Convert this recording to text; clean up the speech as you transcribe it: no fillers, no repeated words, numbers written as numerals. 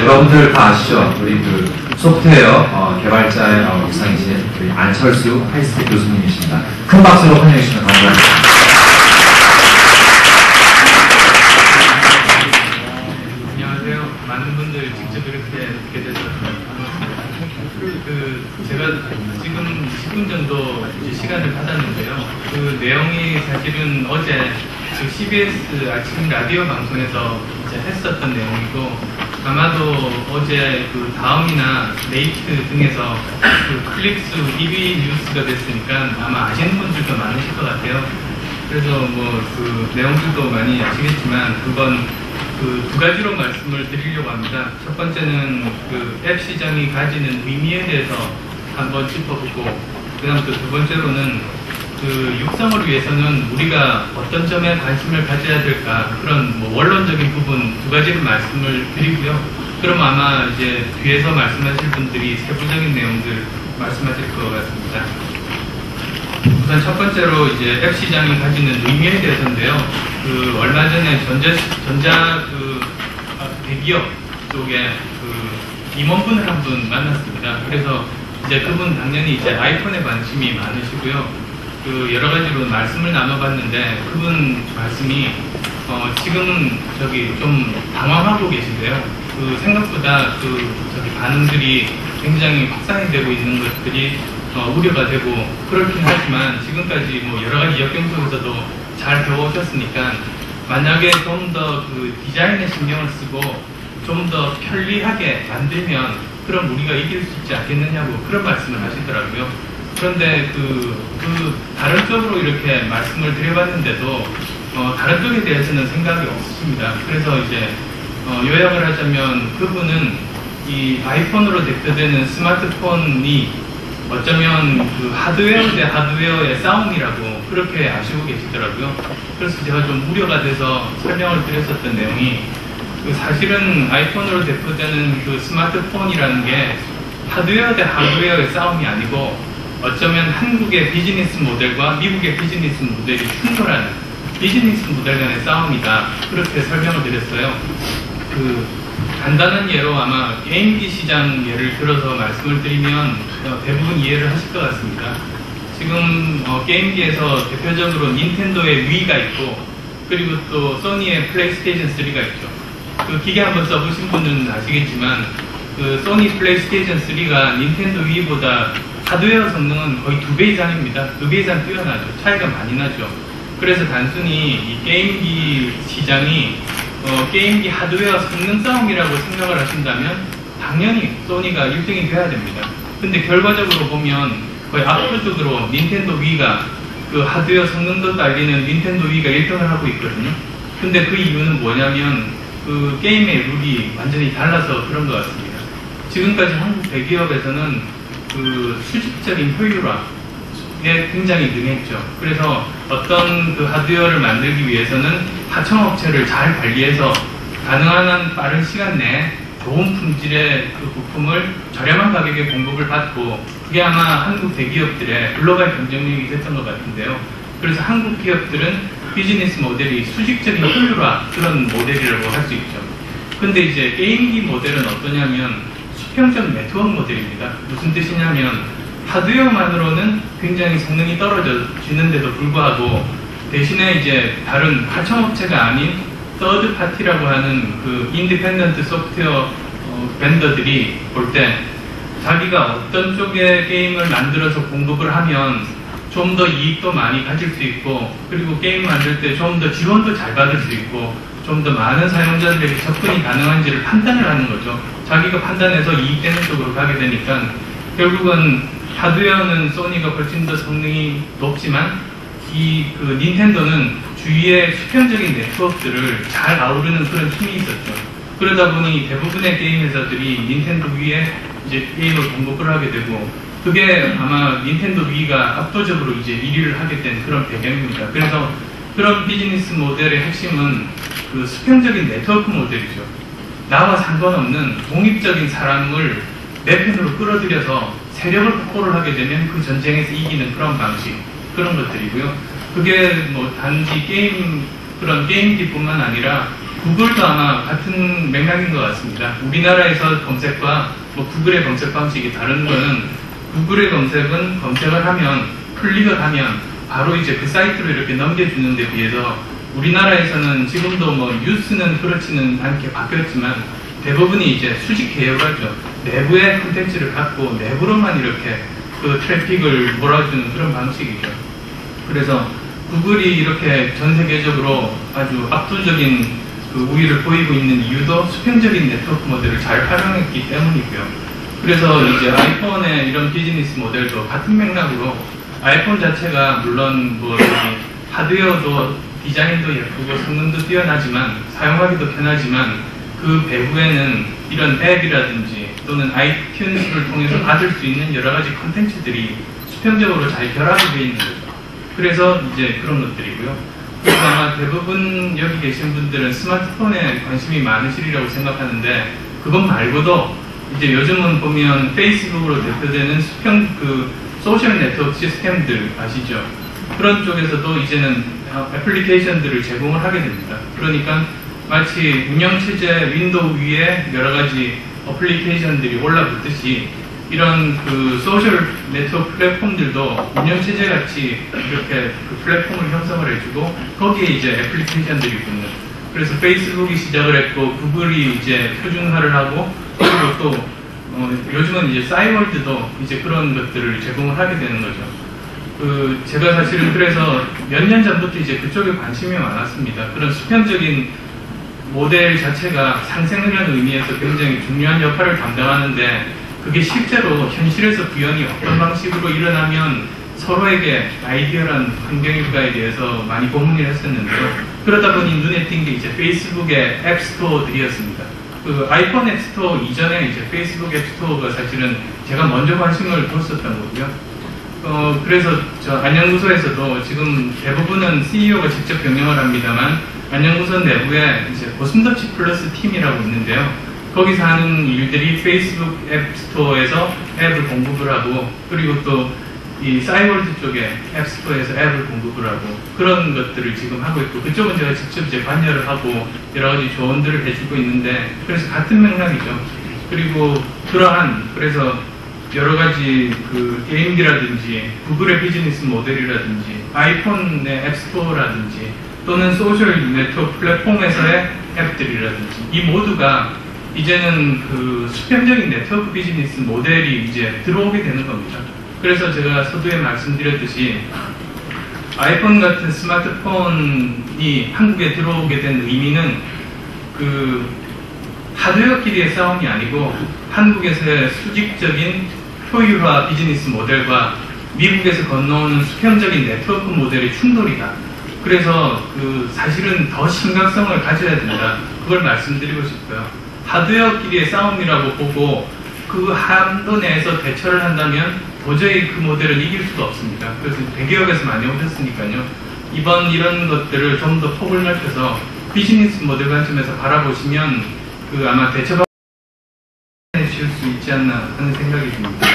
여러분들 다 아시죠? 우리 그 소프트웨어 개발자의 목상이신 우리 안철수 하이스텍 교수님이십니다. 큰 박수로 환영해 주시면 감사합니다. 안녕하세요. 많은 분들 직접 이렇게 뵙게 돼서 제가 지금 10분 정도 시간을 받았는데요. 그 내용이 사실은 어제 CBS 아침 라디오 방송에서 이제 했었던 내용이고, 아마도 어제 그 다음이나 네이트 등에서 그 클릭수 1위 뉴스가 됐으니까 아마 아시는 분들도 많으실 것 같아요. 그래서 뭐 그 내용들도 많이 아시겠지만 그건 그 두 가지로 말씀을 드리려고 합니다. 첫 번째는 그 앱 시장이 가지는 의미에 대해서 한번 짚어보고, 그다음 또 두 번째로는 그 육성을 위해서는 우리가 어떤 점에 관심을 가져야 될까, 그런 뭐 원론적인 부분 두 가지를 말씀을 드리고요. 그럼 아마 이제 뒤에서 말씀하실 분들이 세부적인 내용들 말씀하실 것 같습니다. 우선 첫 번째로 이제 앱 시장이 가지는 의미에 대해서인데요. 그 얼마 전에 전자 대기업 쪽에 그 임원분을 한 분 만났습니다. 그래서 이제 그분 당연히 이제 아이폰에 관심이 많으시고요. 그 여러 가지로 말씀을 나눠봤는데 그분 말씀이 지금은 좀 당황하고 계신데요. 그 생각보다 반응들이 굉장히 확산이 되고 있는 것들이 우려가 되고, 그렇긴 하지만 지금까지 뭐 여러 가지 역경 속에서도 잘 배워오셨으니까 만약에 좀 더 그 디자인에 신경을 쓰고 좀 더 편리하게 만들면 그럼 우리가 이길 수 있지 않겠느냐고 그런 말씀을 하시더라고요. 그런데 다른 쪽으로 이렇게 말씀을 드려봤는데도 다른 쪽에 대해서는 생각이 없으십니다. 그래서 이제 요약을 하자면 그분은 이 아이폰으로 대표되는 스마트폰이 어쩌면 그 하드웨어 대 하드웨어의 싸움이라고 그렇게 아시고 계시더라고요. 그래서 제가 좀 우려가 돼서 설명을 드렸었던 내용이, 그 사실은 아이폰으로 대표되는 그 스마트폰이라는 게 하드웨어 대 하드웨어의 싸움이 아니고 어쩌면 한국의 비즈니스 모델과 미국의 비즈니스 모델이 충돌하는 비즈니스 모델 간의 싸움이다, 그렇게 설명을 드렸어요. 간단한 예로 아마 게임기 시장 예를 들어서 말씀을 드리면 대부분 이해를 하실 것 같습니다. 지금 게임기에서 대표적으로 닌텐도의 위가 있고, 그리고 또 소니의 플레이스테이션 3가 있죠. 그 기계 한번 써보신 분은 아시겠지만 그 소니 플레이스테이션 3가 닌텐도 위보다 하드웨어 성능은 거의 2배 이상입니다. 2배 이상 뛰어나죠. 차이가 많이 나죠. 그래서 단순히 이 게임기 시장이 게임기 하드웨어 성능 싸움이라고 생각을 하신다면 당연히 소니가 1등이 돼야 됩니다. 근데 결과적으로 보면 거의 압도적으로 닌텐도 위가 그 하드웨어 성능도 딸리는 닌텐도 위가 1등을 하고 있거든요. 근데 그 이유는 뭐냐면 그 게임의 룰이 완전히 달라서 그런 것 같습니다. 지금까지 한국 대기업에서는 그 수직적인 효율화에 굉장히 능했죠. 그래서 어떤 그 하드웨어를 만들기 위해서는 하청업체를 잘 관리해서 가능한 한 빠른 시간 내에 좋은 품질의 그 부품을 저렴한 가격에 공급을 받고, 그게 아마 한국 대기업들의 글로벌 경쟁력이 됐던 것 같은데요. 그래서 한국 기업들은 비즈니스 모델이 수직적인 효율화, 그런 모델이라고 할 수 있죠. 근데 이제 게임기 모델은 어떠냐면 수평적 네트워크 모델입니다. 무슨 뜻이냐면 하드웨어만으로는 굉장히 성능이 떨어지는데도 불구하고 대신에 이제 다른 하청업체가 아닌 서드 파티라고 하는 그 인디펜던트 소프트웨어 벤더들이 볼 때 자기가 어떤 쪽의 게임을 만들어서 공급을 하면 좀 더 이익도 많이 가질 수 있고, 그리고 게임 만들 때 좀 더 지원도 잘 받을 수 있고 좀 더 많은 사용자들에게 접근이 가능한지를 판단을 하는 거죠. 자기가 판단해서 이익되는 쪽으로 가게 되니까 결국은 하드웨어는 소니가 훨씬 더 성능이 높지만 그 닌텐도는 주위의 수평적인 네트워크들을 잘 아우르는 그런 힘이 있었죠. 그러다 보니 대부분의 게임 회사들이 닌텐도 위에 이제 게임을 공급을 하게 되고, 그게 아마 닌텐도 위가 압도적으로 이제 1위를 하게 된 그런 배경입니다. 그래서 그런 비즈니스 모델의 핵심은 그 수평적인 네트워크 모델이죠. 나와 상관없는 독립적인 사람을 내 편으로 끌어들여서 세력을 확보를 하게 되면 그 전쟁에서 이기는 그런 방식, 그런 것들이고요. 그게 뭐 단지 그런 게임기뿐만 아니라 구글도 아마 같은 맥락인 것 같습니다. 우리나라에서 검색과 구글의 검색 방식이 다른 거는 구글의 검색은 검색을 하면 클릭을 하면 바로 이제 그 사이트로 이렇게 넘겨주는 데 비해서 우리나라에서는 지금도 뉴스는 그렇지는 않게 바뀌었지만 대부분이 이제 수직 계열화죠. 내부의 콘텐츠를 갖고 내부로만 이렇게 그 트래픽을 몰아주는 그런 방식이죠. 그래서 구글이 이렇게 전 세계적으로 아주 압도적인 그 우위를 보이고 있는 이유도 수평적인 네트워크 모델을 잘 활용했기 때문이고요. 그래서 이제 아이폰의 이런 비즈니스 모델도 같은 맥락으로 아이폰 자체가 물론 하드웨어도 디자인도 예쁘고 성능도 뛰어나지만 사용하기도 편하지만 그 배후에는 이런 앱이라든지 또는 아이튠즈를 통해서 받을 수 있는 여러 가지 콘텐츠들이 수평적으로 잘 결합이 되어 있는 거죠. 그래서 이제 그런 것들이고요. 그래서 아마 대부분 여기 계신 분들은 스마트폰에 관심이 많으시리라고 생각하는데 그것 말고도 이제 요즘은 보면 페이스북으로 대표되는 소셜 네트워크 시스템들 아시죠? 그런 쪽에서도 이제는 애플리케이션들을 제공을 하게 됩니다. 그러니까 마치 운영체제 윈도우 위에 여러 가지 어플리케이션들이 올라붙듯이 이런 그 소셜 네트워크 플랫폼들도 운영체제 같이 이렇게 그 플랫폼을 형성을 해주고 거기에 이제 애플리케이션들이 붙는. 그래서 페이스북이 시작을 했고 구글이 이제 표준화를 하고 그리고 또 요즘은 이제 싸이월드도 이제 그런 것들을 제공을 하게 되는 거죠. 제가 사실은 그래서 몇 년 전부터 이제 그쪽에 관심이 많았습니다. 그런 수평적인 모델 자체가 상생이라는 의미에서 굉장히 중요한 역할을 담당하는데 그게 실제로 현실에서 구현이 어떤 방식으로 일어나면 서로에게 아이디어란 환경일까에 대해서 많이 고민을 했었는데요. 그러다 보니 눈에 띈 게 이제 페이스북의 앱스토어들이었습니다. 그 아이폰 앱스토어 이전에 이제 페이스북 앱스토어가 사실은 제가 먼저 관심을 뒀었던 거고요. 그래서 저 안녕부서에서도 지금 대부분은 CEO가 직접 경영을 합니다만 안녕부서 내부에 이제 고슴도치 플러스 팀이라고 있는데요. 거기서 하는 일들이 페이스북 앱스토어에서 앱을 공급을 하고 그리고 또 이 싸이월드 쪽에 앱스토어에서 앱을 공급을 하고 그런 것들을 지금 하고 있고 그쪽은 제가 직접 이제 관여를 하고 여러 가지 조언들을 해주고 있는데 그래서 같은 맥락이죠. 그리고 그래서 여러 가지 그 게임기라든지 구글의 비즈니스 모델이라든지 아이폰의 앱스토어라든지 또는 소셜 네트워크 플랫폼에서의 앱들이라든지 이 모두가 이제는 그 수평적인 네트워크 비즈니스 모델이 이제 들어오게 되는 겁니다. 그래서 제가 서두에 말씀드렸듯이 아이폰 같은 스마트폰이 한국에 들어오게 된 의미는 그 하드웨어끼리의 싸움이 아니고 한국에서의 수직적인 효율화 비즈니스 모델과 미국에서 건너오는 수평적인 네트워크 모델의 충돌이다. 그래서 사실은 더 심각성을 가져야 된다. 그걸 말씀드리고 싶고요. 하드웨어끼리의 싸움이라고 보고 그 한도 내에서 대처를 한다면 도저히 그 모델을 이길 수가 없습니다. 그래서 대기업에서 많이 오셨으니까요. 이번 이런 것들을 좀 더 폭을 넓혀서 비즈니스 모델 관점에서 바라보시면 아마 대처가 해주실 수 있지 않나 하는 생각이 듭니다.